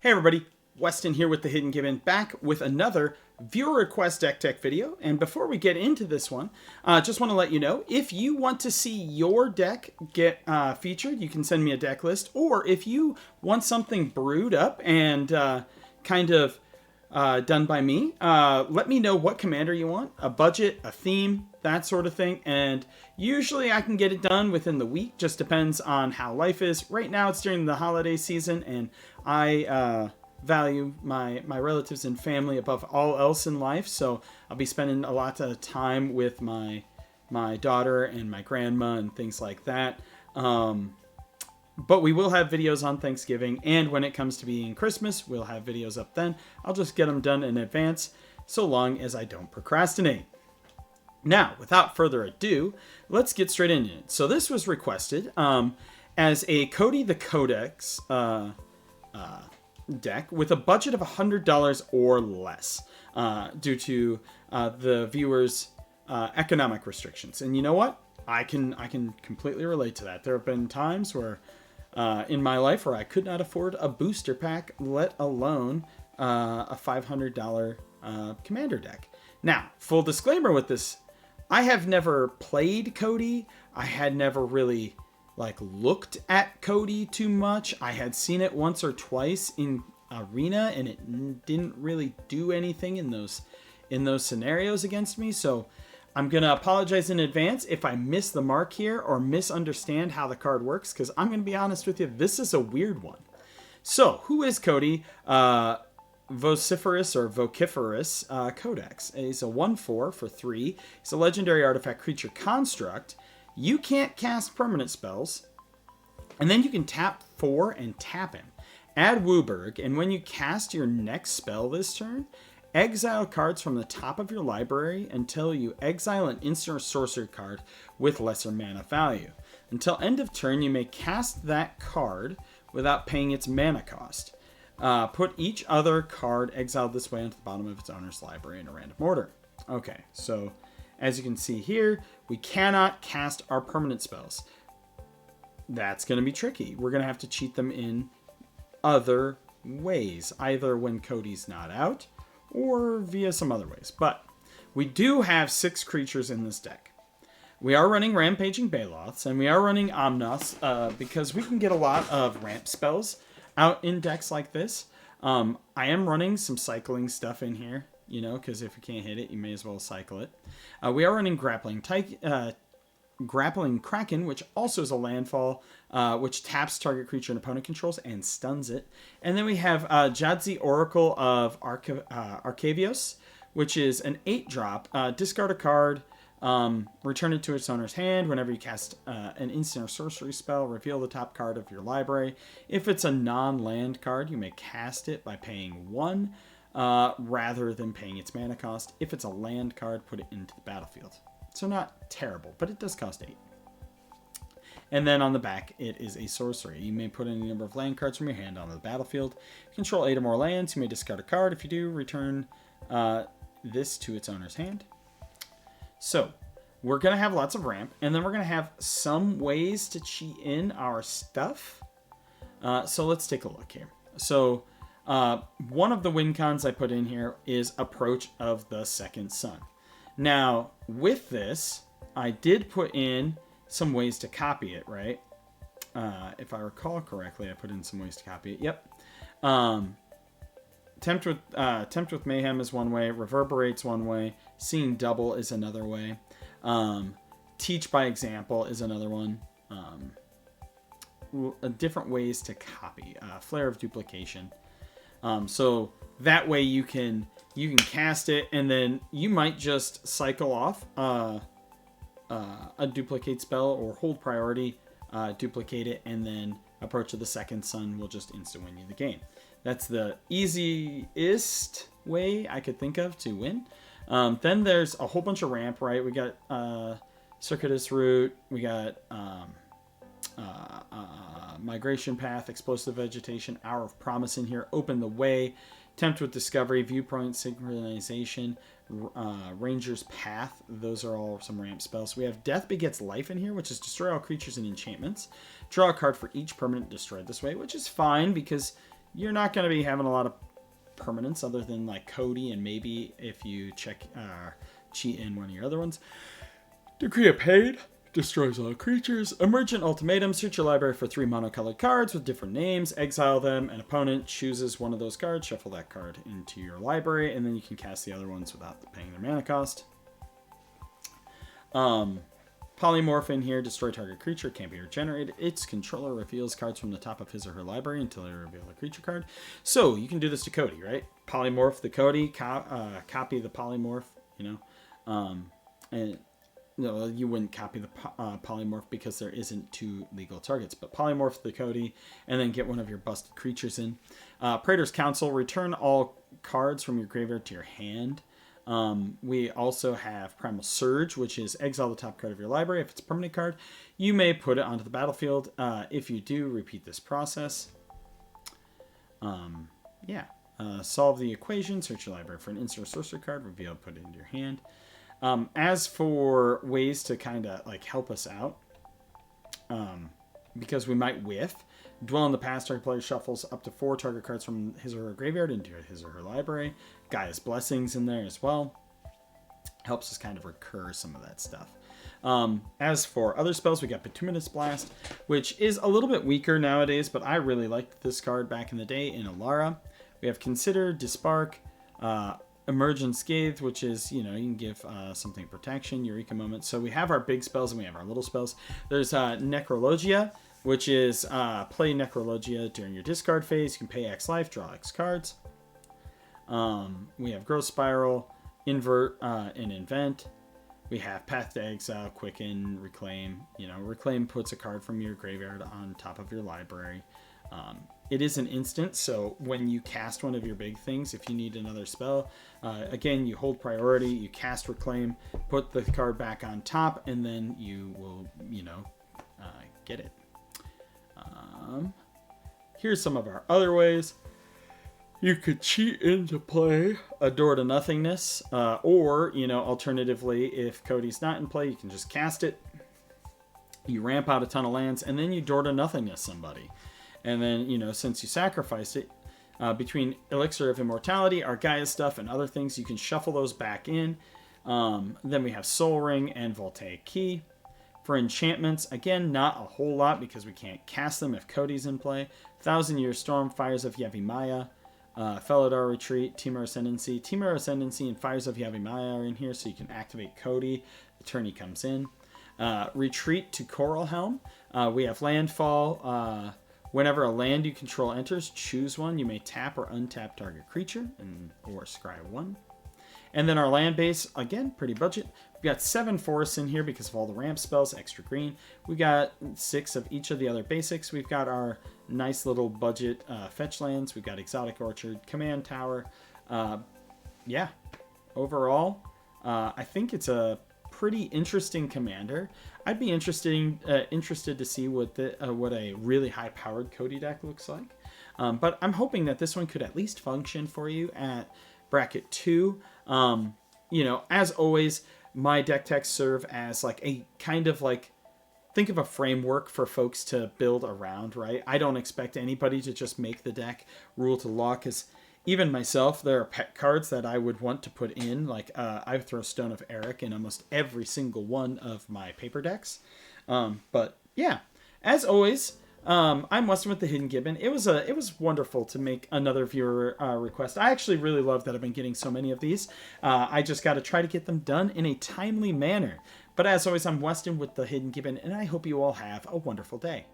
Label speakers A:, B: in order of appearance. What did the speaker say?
A: Hey everybody, Weston here with the Hidden Gibbon, back with another viewer request deck tech video. And before we get into this one, just want to let you know, if you want to see your deck get featured, you can send me a deck list. Or if you want something brewed up and kind of done by me, let me know what commander you want, a budget, a theme, that sort of thing. And usually I can get it done within the week, just depends on how life is. Right now it's during the holiday season, and I value my relatives and family above all else in life, so I'll be spending a lot of time with my daughter and my grandma and things like that. But we will have videos on Thanksgiving, and when it comes to being Christmas, we'll have videos up then. I'll just get them done in advance, so long as I don't procrastinate. Now, without further ado, let's get straight into it. So this was requested as a Codie the Codex deck with a budget of $100 or less due to the viewers' economic restrictions. And you know what? I can completely relate to that. There have been times where in my life where I could not afford a booster pack, let alone a $500 commander deck. Now, full disclaimer with this, I have never played Codie. I had never really looked at Codie too much. I had seen it once or twice in Arena, and it didn't really do anything in those scenarios against me. So I'm gonna apologize in advance if I miss the mark here or misunderstand how the card works, because I'm gonna be honest with you, this is a weird one. So who is Codie? Vociferous or Vociferous Codex. He's a 1/4 for 3. He's a legendary artifact creature construct. You can't cast permanent spells, and then you can tap 4 and tap him. Add Wooburg, and when you cast your next spell this turn, exile cards from the top of your library until you exile an instant or sorcery card with lesser mana value. Until end of turn, you may cast that card without paying its mana cost. Put each other card exiled this way onto the bottom of its owner's library in a random order. Okay, so as you can see here, we cannot cast our permanent spells. That's going to be tricky. We're going to have to cheat them in other ways, either when Codie's not out or via some other ways. But we do have 6 creatures in this deck. We are running Rampaging Baloths, and we are running Omnos because we can get a lot of ramp spells out in decks like this. I am running some cycling stuff in here, because if you can't hit it, you may as well cycle it. We are running Grappling Kraken, which also is a landfall, which taps target creature an opponent controls and stuns it. And then we have Jadzi Oracle of Arcavios, which is an 8-drop. Discard a card, return it to its owner's hand. Whenever you cast an instant or sorcery spell, reveal the top card of your library. If it's a non-land card, you may cast it by paying 1 rather than paying its mana cost. If it's a land card, put it into the battlefield. So not terrible, but it does cost 8. And then on the back, it is a sorcery. You may put any number of land cards from your hand onto the battlefield. Control 8 or more lands. You may discard a card. If you do, return this to its owner's hand. So we're going to have lots of ramp, and then we're going to have some ways to cheat in our stuff. So let's take a look here. So one of the win cons I put in here is Approach of the Second Sun. Now, with this, I did put in some ways to copy it, right? If I recall correctly, I put in some ways to copy it. Yep. Tempt with Mayhem is one way. Reverberate's one way. Seeing Double is another way. Teach by Example is another one. Different ways to copy. Flare of Duplication. So that way you can cast it, and then you might just cycle off a duplicate spell or hold priority, duplicate it, and then Approach of the Second Sun will just instant win you the game. That's the easiest way I could think of to win. Then there's a whole bunch of ramp, right? We got Circuitous Route, we got Migration Path, Explosive Vegetation, Hour of Promise in here, Open the Way, Tempt with Discovery, Viewpoint, Synchronization, Ranger's Path. Those are all some ramp spells. We have Death Begets Life in here, which is destroy all creatures and enchantments. Draw a card for each permanent destroyed this way, which is fine because you're not going to be having a lot of permanents other than like Codie, and maybe if you cheat in one of your other ones. Decree of Pain destroys all creatures. Emergent Ultimatum. Search your library for 3 monocolored cards with different names. Exile them. An opponent chooses one of those cards. Shuffle that card into your library, and then you can cast the other ones without paying their mana cost. Polymorph in here. Destroy target creature. Can't be regenerated. Its controller reveals cards from the top of his or her library until they reveal a creature card. So you can do this to Codie, right? Polymorph the Codie. Copy the Polymorph, you know. And no, you wouldn't copy the Polymorph because there isn't 2 legal targets. But Polymorph the Codie and then get one of your busted creatures in. Praetor's Council. Return all cards from your graveyard to your hand. We also have Primal Surge, which is exile the top card of your library. If it's a permanent card, you may put it onto the battlefield. If you do, repeat this process. Solve the equation. Search your library for an instant or sorcery card. Reveal, put it into your hand. As for ways to kind of like help us out, because we might whiff, dwell in the past. Target player shuffles up to 4 target cards from his or her graveyard into his or her library. Gaia's Blessings in there as well. Helps us kind of recur some of that stuff. As for other spells, we got Bituminous Blast, which is a little bit weaker nowadays, but I really liked this card back in the day in Alara. We have Consider, Dispark, Emergent Scathe, which is, you can give something protection, Eureka Moment. So we have our big spells and we have our little spells. There's Necrologia, which is play Necrologia during your discard phase. You can pay X life, draw X cards. We have Growth Spiral, Invert, and Invent. We have Path to Exile, Quicken, Reclaim. Reclaim puts a card from your graveyard on top of your library. It is an instant, so when you cast one of your big things, if you need another spell, again, you hold priority, you cast Reclaim, put the card back on top, and then you will, get it. Here's some of our other ways. You could cheat into play a Door to Nothingness, or, alternatively, if Codie's not in play, you can just cast it, you ramp out a ton of lands, and then you Door to Nothingness somebody. And then, since you sacrificed it, between Elixir of Immortality, our Gaia stuff, and other things, you can shuffle those back in. Then we have Soul Ring and Voltaic Key. For enchantments, again, not a whole lot because we can't cast them if Codie's in play. 1,000-Year Storm, Fires of Yavimaya, Felidar Retreat, Temur Ascendancy. Temur Ascendancy and Fires of Yavimaya are in here, so you can activate Codie the turn he comes in. Retreat to Coral Helm. We have Landfall. Whenever a land you control enters, choose one. You may tap or untap target creature or scry 1. And then our land base, again, pretty budget. We've got 7 forests in here because of all the ramp spells, extra green. We got 6 of each of the other basics. We've got our nice little budget fetch lands. We've got Exotic Orchard, Command Tower. Overall, I think it's a pretty interesting commander. I'd be interested to see what a really high-powered Codie deck looks like. But I'm hoping that this one could at least function for you at bracket 2. As always, my deck techs serve as like a kind of like, think of a framework for folks to build around, right? I don't expect anybody to just make the deck rule to law, because even myself, there are pet cards that I would want to put in. Like, I throw Stone of Eric in almost every single one of my paper decks. But yeah, as always, I'm Weston with the Hidden Gibbon. It was wonderful to make another viewer request. I actually really love that I've been getting so many of these. I just got to try to get them done in a timely manner. But as always, I'm Weston with the Hidden Gibbon, and I hope you all have a wonderful day.